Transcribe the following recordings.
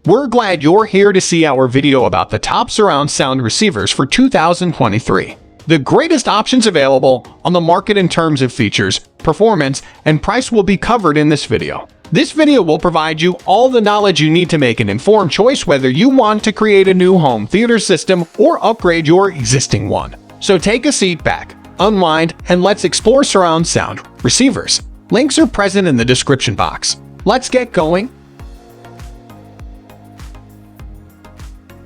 We're glad you're here to see our video about the top surround sound receivers for 2023. The greatest options available on the market in terms of features, performance, and price will be covered in this video. This video will provide you all the knowledge you need to make an informed choice whether you want to create a new home theater system or upgrade your existing one. So take a seat back, unwind, and let's explore surround sound receivers. Links are present in the description box. Let's get going.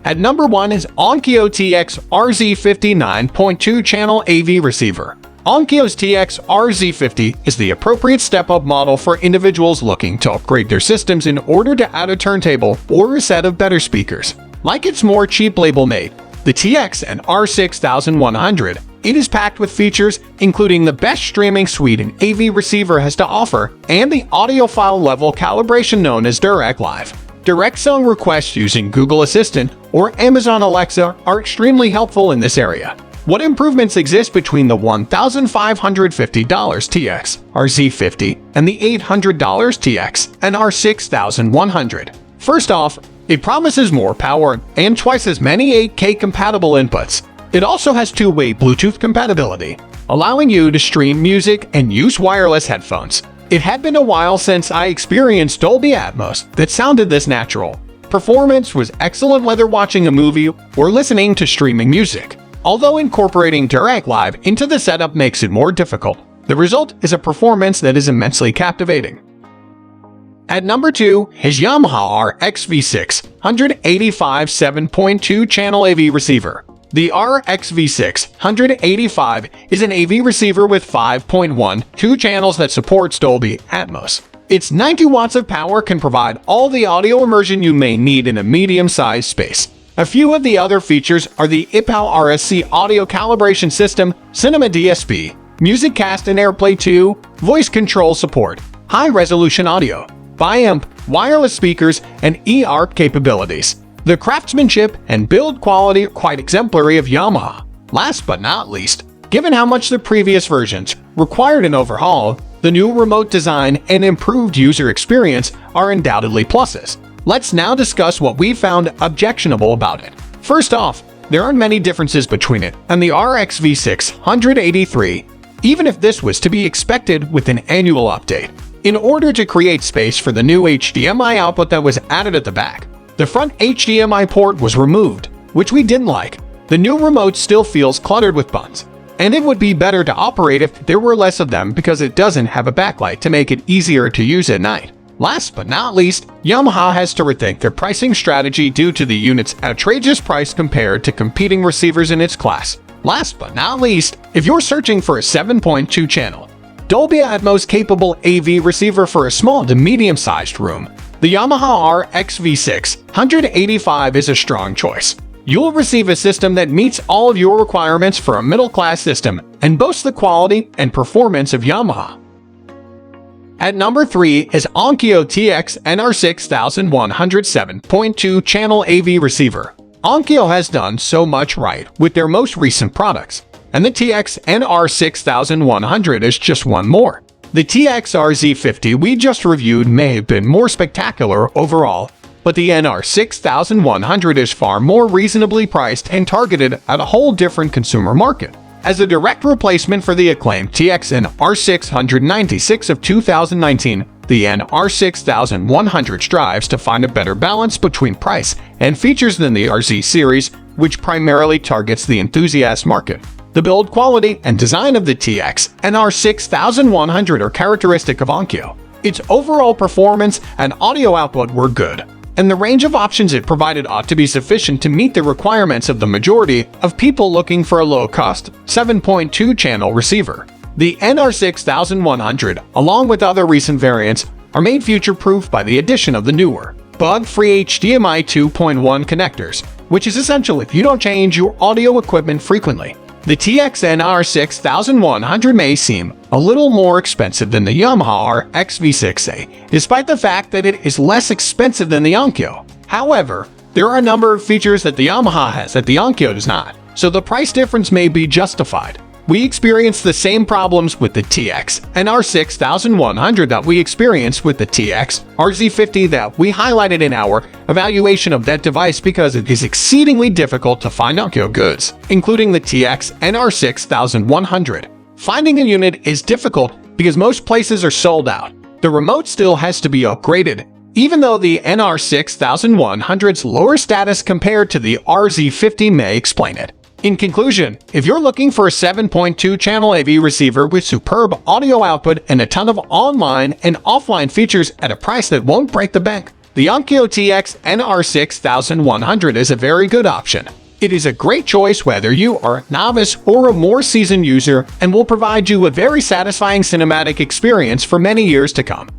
At number 1 is Onkyo TX RZ50 9.2 channel AV receiver. Onkyo's TX RZ50 is the appropriate step-up model for individuals looking to upgrade their systems in order to add a turntable or a set of better speakers. Like its more cheap label mate, the TX and R6100, it is packed with features including the best streaming suite an AV receiver has to offer and the audiophile level calibration known as Direct Live. Direct song requests using Google Assistant or Amazon Alexa are extremely helpful in this area. What improvements exist between the $1,550 TX RZ50 and the $800 TX and R6100? First off, it promises more power and twice as many 8K compatible inputs. It also has two-way Bluetooth compatibility, allowing you to stream music and use wireless headphones. It had been a while since I experienced Dolby Atmos that sounded this natural. Performance was excellent whether watching a movie or listening to streaming music. Although incorporating Direct Live into the setup makes it more difficult, the result is a performance that is immensely captivating. At number 2 is Yamaha RXV6 185 7.2 channel AV receiver. The RXV6 185 is an AV receiver with 5.12 channels that supports Dolby Atmos. Its 90 watts of power can provide all the audio immersion you may need in a medium-sized space. A few of the other features are the IPAL RSC audio calibration system, Cinema DSP, MusicCast and AirPlay 2, voice control support, high-resolution audio, bi-amp, wireless speakers, and eARP capabilities. The craftsmanship and build quality are quite exemplary of Yamaha. Last but not least, given how much the previous versions required an overhaul, the new remote design and improved user experience are undoubtedly pluses. Let's now discuss what we found objectionable about it. First off, there aren't many differences between it and the RXV6 183, even if this was to be expected with an annual update. In order to create space for the new HDMI output that was added at the back, the front HDMI port was removed, which we didn't like. The new remote still feels cluttered with buttons, and it would be better to operate if there were less of them because it doesn't have a backlight to make it easier to use at night. Last but not least, Yamaha has to rethink their pricing strategy due to the unit's outrageous price compared to competing receivers in its class. Last but not least, if you're searching for a 7.2 channel, Dolby Atmos capable AV receiver for a small to medium-sized room, the Yamaha RXV6 185 is a strong choice. You'll receive a system that meets all of your requirements for a middle-class system and boasts the quality and performance of Yamaha. At number 3 is Onkyo TX NR6100 7.2 channel AV receiver. Onkyo has done so much right with their most recent products, and the TX NR6100 is just one more. The TX RZ50 we just reviewed may have been more spectacular overall, but the NR6100 is far more reasonably priced and targeted at a whole different consumer market. As a direct replacement for the acclaimed TX NR696 of 2019, the NR6100 strives to find a better balance between price and features than the RZ series, which primarily targets the enthusiast market. The build quality and design of the TX NR6100 are characteristic of Onkyo. Its overall performance and audio output were good, and the range of options it provided ought to be sufficient to meet the requirements of the majority of people looking for a low-cost 7.2 channel receiver. The NR6100, along with other recent variants, are made future-proof by the addition of the newer, bug-free HDMI 2.1 connectors, which is essential if you don't change your audio equipment frequently. The TX NR6100 may seem a little more expensive than the Yamaha RXV6A, despite the fact that it is less expensive than the Onkyo. However, there are a number of features that the Yamaha has that the Onkyo does not, so the price difference may be justified. We experienced the same problems with the TX and R6100 that we experienced with the TX RZ50 that we highlighted in our evaluation of that device because it is exceedingly difficult to find Onkyo goods, including the TX and R6100. Finding a unit is difficult because most places are sold out. The remote still has to be upgraded, even though the NR6100's lower status compared to the RZ50 may explain it. In conclusion, if you're looking for a 7.2-channel AV receiver with superb audio output and a ton of online and offline features at a price that won't break the bank, the Onkyo TX NR6100 is a very good option. It is a great choice whether you are a novice or a more seasoned user and will provide you a very satisfying cinematic experience for many years to come.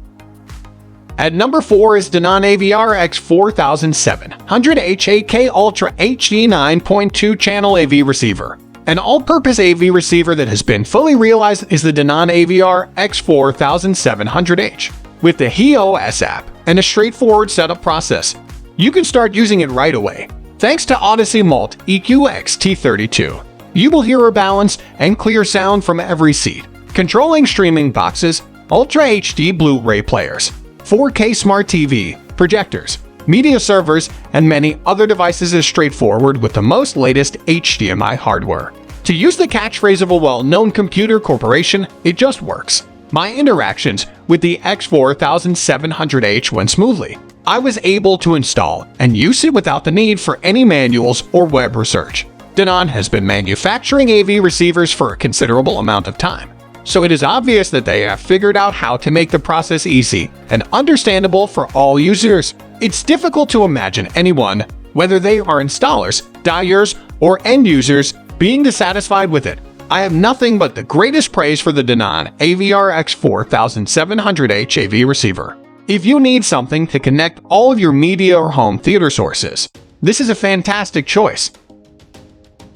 At number 4 is Denon AVR X4700H 8K Ultra HD 9.2-channel AV receiver. An all-purpose AV receiver that has been fully realized is the Denon AVR X4700H. With the HEOS app and a straightforward setup process, you can start using it right away. Thanks to Odyssey Mult EQ XT32, you will hear a balanced and clear sound from every seat. Controlling streaming boxes, Ultra HD Blu-ray players, 4K Smart TV, projectors, media servers, and many other devices is straightforward with the most latest HDMI hardware. To use the catchphrase of a well-known computer corporation, it just works. My interactions with the X4700H went smoothly. I was able to install and use it without the need for any manuals or web research. Denon has been manufacturing AV receivers for a considerable amount of time, so it is obvious that they have figured out how to make the process easy and understandable for all users. It's difficult to imagine anyone, whether they are installers, dyers, or end users, being dissatisfied with it. I have nothing but the greatest praise for the Denon AVR X4700H AV receiver. If you need something to connect all of your media or home theater sources, this is a fantastic choice.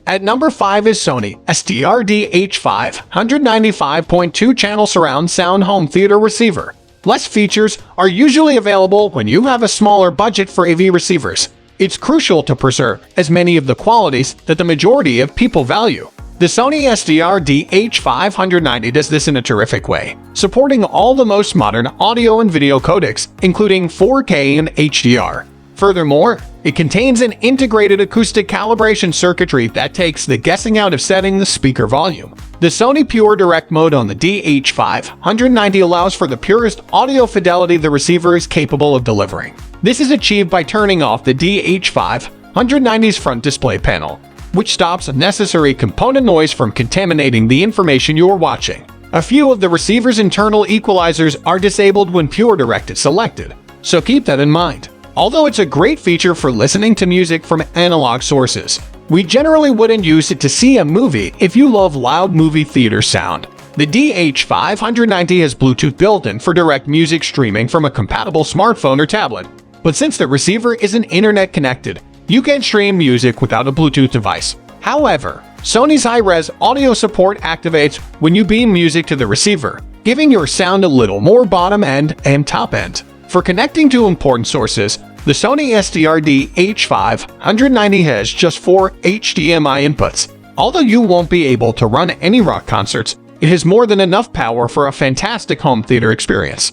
At number 5 is Sony SDR-DH5 195.2-channel surround sound home theater receiver. Less features are usually available when you have a smaller budget for AV receivers. It's crucial to preserve as many of the qualities that the majority of people value. The Sony SDR-DH590 does this in a terrific way, supporting all the most modern audio and video codecs, including 4K and HDR. Furthermore, it contains an integrated acoustic calibration circuitry that takes the guessing out of setting the speaker volume. The Sony Pure Direct mode on the DH590 allows for the purest audio fidelity the receiver is capable of delivering. This is achieved by turning off the DH590's front display panel, which stops unnecessary component noise from contaminating the information you are watching. A few of the receiver's internal equalizers are disabled when Pure Direct is selected, so keep that in mind. Although it's a great feature for listening to music from analog sources, we generally wouldn't use it to see a movie if you love loud movie theater sound. The DH590 has Bluetooth built-in for direct music streaming from a compatible smartphone or tablet, but since the receiver isn't internet connected, you can stream music without a Bluetooth device. However, Sony's high-res audio support activates when you beam music to the receiver, giving your sound a little more bottom end and top end. For connecting to important sources, the Sony SDR-DH590 has just 4 HDMI inputs. Although you won't be able to run any rock concerts, it has more than enough power for a fantastic home theater experience.